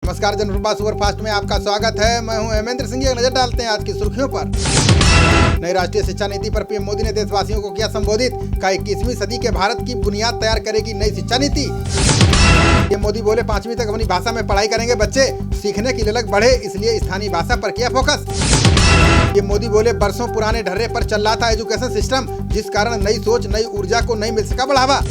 नमस्कार, जनप्रभा सुपरफास्ट में आपका स्वागत है। मैं हूं हेमेंद्र सिंह। नजर डालते हैं आज की सुर्खियों पर। नई राष्ट्रीय शिक्षा नीति पर पीएम मोदी ने देशवासियों को किया संबोधित। कहा 21वीं सदी के भारत की बुनियाद तैयार करेगी नई शिक्षा नीति। पीएम मोदी बोले 5वीं तक अपनी भाषा में पढ़ाई करेंगे बच्चे, सीखने की ललक बढ़े इसलिए स्थानीय भाषा पर किया फोकस। पीएम मोदी बोले बरसों पुराने ढर्रे पर चल रहा था एजुकेशन सिस्टम, जिस कारण नई सोच नई ऊर्जा को नहीं मिल सका बढ़ावा।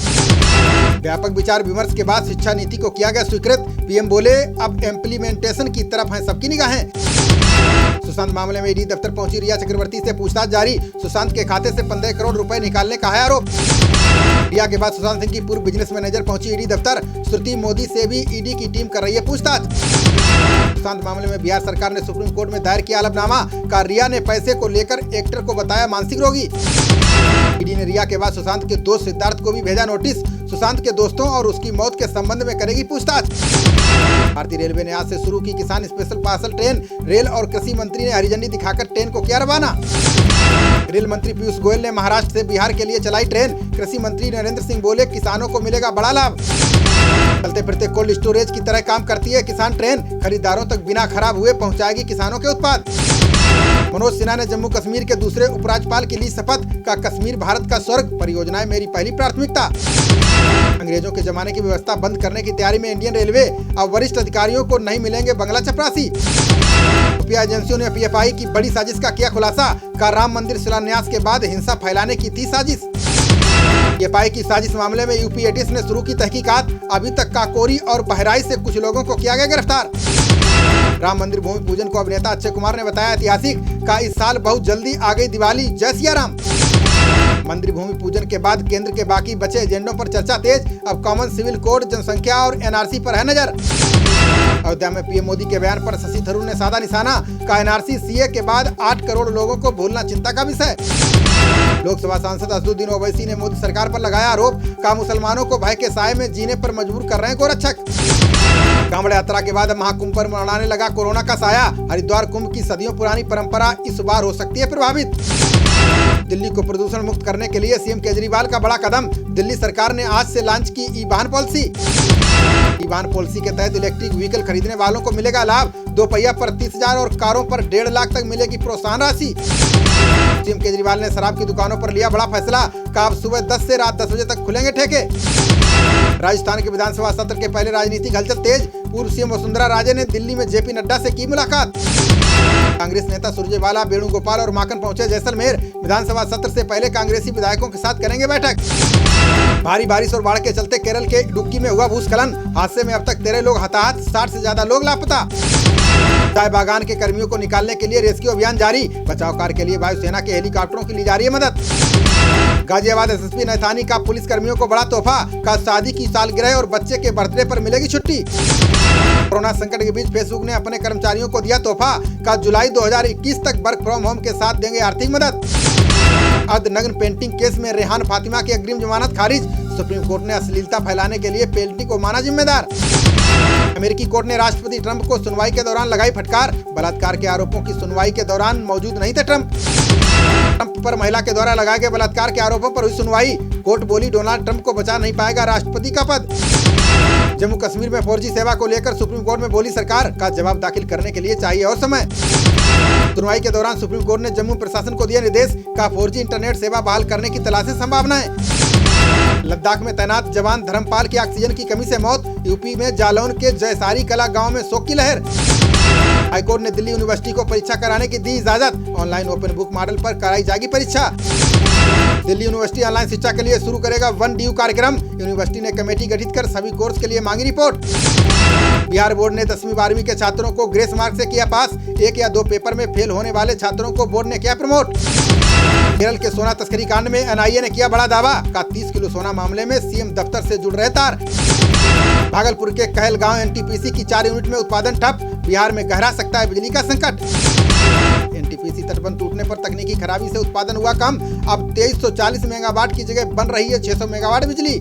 व्यापक विचार विमर्श के बाद शिक्षा नीति को किया गया स्वीकृत। पीएम बोले अब इम्प्लीमेंटेशन की तरफ हैं सबकी निगाहें। सुशांत मामले में ईडी दफ्तर पहुंची रिया चक्रवर्ती से पूछताछ जारी। सुशांत के खाते से 15 करोड़ रुपए निकालने का है आरोप। रिया के बाद सुशांत सिंह की पूर्व बिजनेस मैनेजर पहुंची ईडी दफ्तर। श्रुति मोदी से भी ईडी की टीम कर रही है पूछताछ। सुशांत मामले में बिहार सरकार ने सुप्रीम कोर्ट में दायर किया हलफनामा। कहा रिया ने पैसे को लेकर एक्टर को बताया मानसिक रोगी। ईडी ने रिया के बाद सुशांत के दोस्त सिद्धार्थ को भी भेजा नोटिस। सुशांत के दोस्तों और उसकी मौत के संबंध में करेगी पूछताछ। भारतीय रेलवे ने आज से शुरू की किसान स्पेशल पार्सल ट्रेन। रेल और कृषि मंत्री ने हरी झंडी दिखाकर ट्रेन को किया रवाना। रेल मंत्री पीयूष गोयल ने महाराष्ट्र से बिहार के लिए चलाई ट्रेन। कृषि मंत्री नरेंद्र सिंह बोले किसानों को मिलेगा बड़ा लाभ। चलते फिरते कोल्ड स्टोरेज की तरह काम करती है किसान ट्रेन। खरीदारों तक बिना खराब हुए पहुंचाएगी किसानों के उत्पाद। मनोज सिन्हा ने जम्मू कश्मीर के दूसरे उपराज्यपाल की ली शपथ। का कश्मीर भारत का स्वर्ग, परियोजनाएं मेरी पहली प्राथमिकता। अंग्रेजों के जमाने की व्यवस्था बंद करने की तैयारी में इंडियन रेलवे। अब वरिष्ठ अधिकारियों को नहीं मिलेंगे बंगला चपरासी। खुफिया एजेंसियों ने पीएफआई की बड़ी साजिश का किया खुलासा। का राम मंदिर शिलान्यास के बाद हिंसा फैलाने की थी साजिश। पीएफआई की साजिश मामले में यूपी एटीएस ने शुरू की तहकीकात। अभी तक काकोरी और बहराइच से कुछ लोगों को किया गया गिरफ्तार। राम मंदिर भूमि पूजन को अभिनेता अक्षय कुमार ने बताया ऐतिहासिक। का इस साल बहुत जल्दी आ गई दिवाली, जय सिया राम। मंदिर भूमि पूजन के बाद केंद्र के बाकी बचे एजेंडों पर चर्चा तेज। अब कॉमन सिविल कोड, जनसंख्या और एनआरसी पर है नजर। अयोध्या में पीएम मोदी के बयान पर शशि थरूर ने साधा निशाना। का एनआरसी सीए के बाद 8 करोड़ लोगों को भूलना चिंता का विषय। लोकसभा सांसद असदुद्दीन ओवैसी ने मोदी सरकार पर लगाया आरोप। का मुसलमानों को भय के साए में जीने पर मजबूर कर रहे हैं गोरक्षक। कांवड़ यात्रा के बाद महाकुंभ पर मनाने लगा कोरोना का साया। हरिद्वार कुंभ की सदियों पुरानी परंपरा इस बार हो सकती है प्रभावित। दिल्ली को प्रदूषण मुक्त करने के लिए सीएम केजरीवाल का बड़ा कदम। दिल्ली सरकार ने आज से लॉन्च की ई वाहन पॉलिसी। ई वाहन पॉलिसी के तहत इलेक्ट्रिक व्हीकल खरीदने वालों को मिलेगा लाभ। 2 पहिया पर 30,000 और कारों पर 1.5 लाख तक मिलेगी प्रोत्साहन राशि। सीएम केजरीवाल ने शराब की दुकानों पर लिया बड़ा फैसला। का अब सुबह 10 से रात 10 बजे तक खुलेंगे ठेके। राजस्थान के विधानसभा सत्र के पहले राजनीतिक हलचल तेज। पूर्व सीएम वसुंधरा राजे ने दिल्ली में जेपी नड्डा से की मुलाकात। कांग्रेस नेता सुरजेवाला, वेणुगोपाल और माकन पहुंचे जैसलमेर। विधानसभा सत्र से पहले कांग्रेसी विधायकों के साथ करेंगे बैठक। भारी बारिश और बाढ़ के चलते केरल के इडुक्की में हुआ भूस्खलन। हादसे में अब तक 13 लोग हताहत, 60 से ज्यादा लोग लापता। चाय बागान के कर्मियों को निकालने के लिए रेस्क्यू अभियान जारी। बचाव कार्य के लिए वायुसेना के हेलीकॉप्टरों की ली जा रही है मदद। गाजियाबाद एसएसपी नैथानी का पुलिस कर्मियों को बड़ा तोहफा। का शादी की सालगिरह और बच्चे के बर्थडे पर मिलेगी छुट्टी। कोरोना संकट के बीच फेसबुक ने अपने कर्मचारियों को दिया तोहफा। का जुलाई 2021 तक वर्क फ्रॉम होम के साथ देंगे आर्थिक मदद। अर्धनग्न पेंटिंग केस में रेहान फातिमा की अग्रिम जमानत खारिज। सुप्रीम कोर्ट ने अश्लीलता फैलाने के लिए पेंटिंग को माना जिम्मेदार। अमेरिकी कोर्ट ने राष्ट्रपति ट्रंप को सुनवाई के दौरान लगाई फटकार। बलात्कार के आरोपों की सुनवाई के दौरान मौजूद नहीं थे ट्रंप पर महिला के द्वारा लगाए गए बलात्कार के आरोपों पर हुई सुनवाई। कोर्ट बोली डोनाल्ड ट्रंप को बचा नहीं पाएगा राष्ट्रपति का पद। जम्मू कश्मीर में 4G सेवा को लेकर सुप्रीम कोर्ट में बोली सरकार। का जवाब दाखिल करने के लिए चाहिए और समय। सुनवाई के दौरान सुप्रीम कोर्ट ने जम्मू प्रशासन को दिया निर्देश। का 4G इंटरनेट सेवा बहाल करने की तलाशी संभावनाएं। लद्दाख में तैनात जवान धर्मपाल की ऑक्सीजन की कमी से मौत। यूपी में जालौन के जयसारी कला गांव में शोक की लहर। हाईकोर्ट ने दिल्ली यूनिवर्सिटी को परीक्षा कराने की दी इजाजत। ऑनलाइन ओपन बुक मॉडल पर कराई जाएगी परीक्षा। दिल्ली यूनिवर्सिटी ऑनलाइन शिक्षा के लिए शुरू करेगा 1DU कार्यक्रम। यूनिवर्सिटी ने कमेटी गठित कर सभी कोर्स के लिए मांगी रिपोर्ट। बिहार बोर्ड ने 10वीं 12वीं के छात्रों को ग्रेस मार्क से किया पास। 1 या 2 पेपर में फेल होने वाले छात्रों को बोर्ड ने किया प्रमोट। केरल के सोना तस्करी कांड में एनआईए ने किया बड़ा दावा। का 30 किलो सोना मामले में सीएम दफ्तर से जुड़ रहे तार। भागलपुर के कहलगांव एनटीपीसी की 4 यूनिट में उत्पादन ठप। बिहार में गहरा सकता है बिजली का संकट। एनटीपीसी तटबंध टूटने पर तकनीकी खराबी से उत्पादन हुआ कम। अब 2340 मेगावाट की जगह बन रही है 600 मेगावाट बिजली।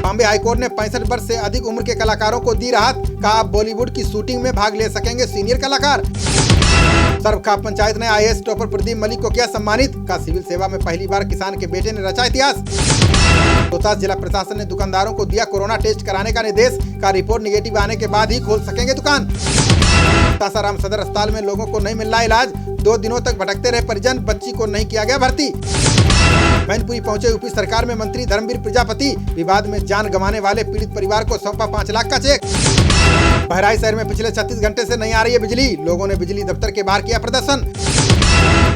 बॉम्बे हाईकोर्ट ने 65 वर्ष से अधिक उम्र के कलाकारों को दी राहत। कहा अब बॉलीवुड की शूटिंग में भाग ले सकेंगे सीनियर कलाकार। सर्वखाप पंचायत ने IAS टॉपर प्रदीप मलिक को किया सम्मानित। का सिविल सेवा में पहली बार किसान के बेटे ने रचा इतिहास। रोहतास जिला प्रशासन ने दुकानदारों को दिया कोरोना टेस्ट कराने का निर्देश। का रिपोर्ट निगेटिव आने के बाद ही खोल सकेंगे दुकान। सासाराम सदर अस्पताल में लोगों को नहीं मिल रहा इलाज। 2 दिनों तक भटकते रहे परिजन, बच्ची को नहीं किया गया भर्ती। मैनपुरी पहुंचे यूपी सरकार में मंत्री धर्मवीर प्रजापति। विवाद में जान गंवाने वाले पीड़ित परिवार को सौंपा 5 लाख का चेक। बहराइच शहर में पिछले 36 घंटे से नहीं आ रही है बिजली। लोगों ने बिजली दफ्तर के बाहर किया प्रदर्शन।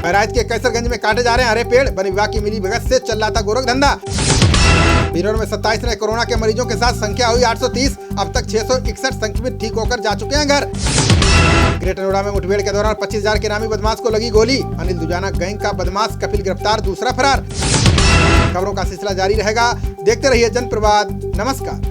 बहराइच के कैसरगंज में काटे जा रहे हैं हरे पेड़। वन विभाग की मिली भगत से चल रहा था गोरख धंधा। बिरौर में 27 नए कोरोना के मरीजों के साथ संख्या हुई 830। अब तक 661 संक्रमित ठीक होकर जा चुके हैं घर। ग्रेटर नोएडा में मुठभेड़ के दौरान 25,000 के नामी बदमाश को लगी गोली। अनिल दुजाना गैंग का बदमाश कपिल गिरफ्तार, दूसरा फरार। खबरों का सिलसिला जारी रहेगा, देखते रहिए जनप्रवाद। नमस्कार।